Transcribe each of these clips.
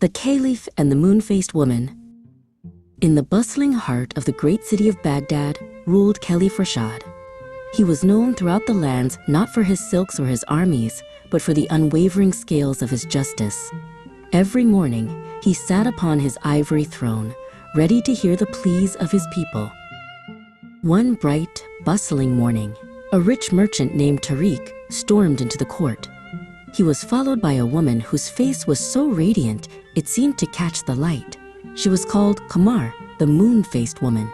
The Caliph and the Moon-Faced Woman. In the bustling heart of the great city of Baghdad ruled Caliph Rashad. He was known throughout the lands not for his silks or his armies, but for the unwavering scales of his justice. Every morning, he sat upon his ivory throne, ready to hear the pleas of his people. One bright, bustling morning, a rich merchant named Tariq stormed into the court. He was followed by a woman whose face was so radiant it seemed to catch the light. She was called Qamar, the moon-faced woman.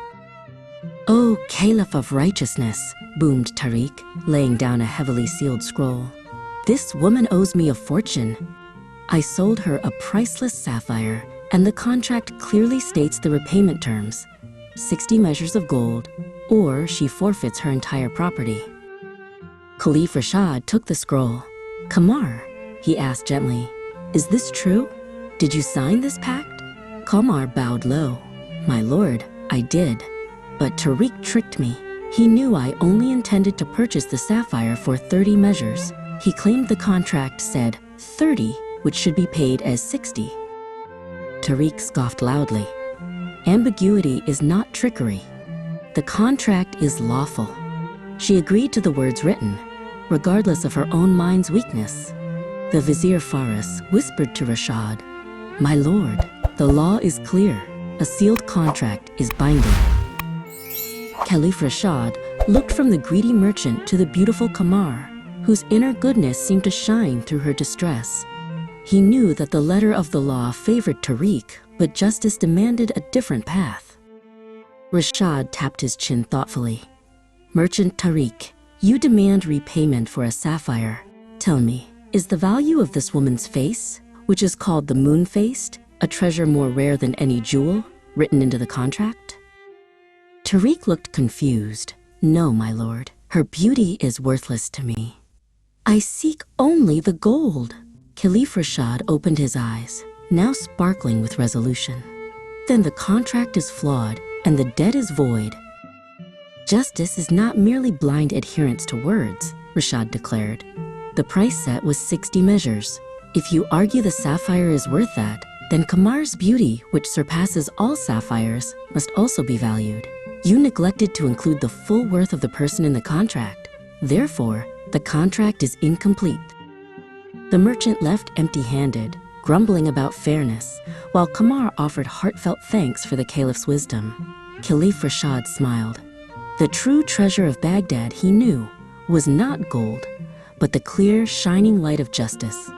"O Caliph of righteousness," boomed Tariq, laying down a heavily sealed scroll. "This woman owes me a fortune. I sold her a priceless sapphire, and the contract clearly states the repayment terms: 60 measures of gold, or she forfeits her entire property." Caliph Rashad took the scroll. "Qamar," he asked gently, "is this true? Did you sign this pact?" Qamar bowed low. "My lord, I did. But Tariq tricked me. He knew I only intended to purchase the sapphire for 30 measures. He claimed the contract said 30, which should be paid as 60. Tariq scoffed loudly. "Ambiguity is not trickery. The contract is lawful." She agreed to the words written, regardless of her own mind's weakness. The Vizier Faris whispered to Rashad, "My lord, the law is clear. A sealed contract is binding." Caliph Rashad looked from the greedy merchant to the beautiful Qamar, whose inner goodness seemed to shine through her distress. He knew that the letter of the law favored Tariq, but justice demanded a different path. Rashad tapped his chin thoughtfully. "Merchant Tariq, you demand repayment for a sapphire. Tell me, is the value of this woman's face, which is called the moon-faced, a treasure more rare than any jewel, written into the contract?" Tariq looked confused. "No, my lord. Her beauty is worthless to me. I seek only the gold." Caliph Rashad opened his eyes, now sparkling with resolution. "Then the contract is flawed and the debt is void." "Justice is not merely blind adherence to words," Rashad declared. "The price set was 60 measures. If you argue the sapphire is worth that, then Qamar's beauty, which surpasses all sapphires, must also be valued. You neglected to include the full worth of the person in the contract. Therefore, the contract is incomplete." The merchant left empty-handed, grumbling about fairness, while Qamar offered heartfelt thanks for the Caliph's wisdom. Caliph Rashad smiled. The true treasure of Baghdad, he knew, was not gold, but the clear, shining light of justice.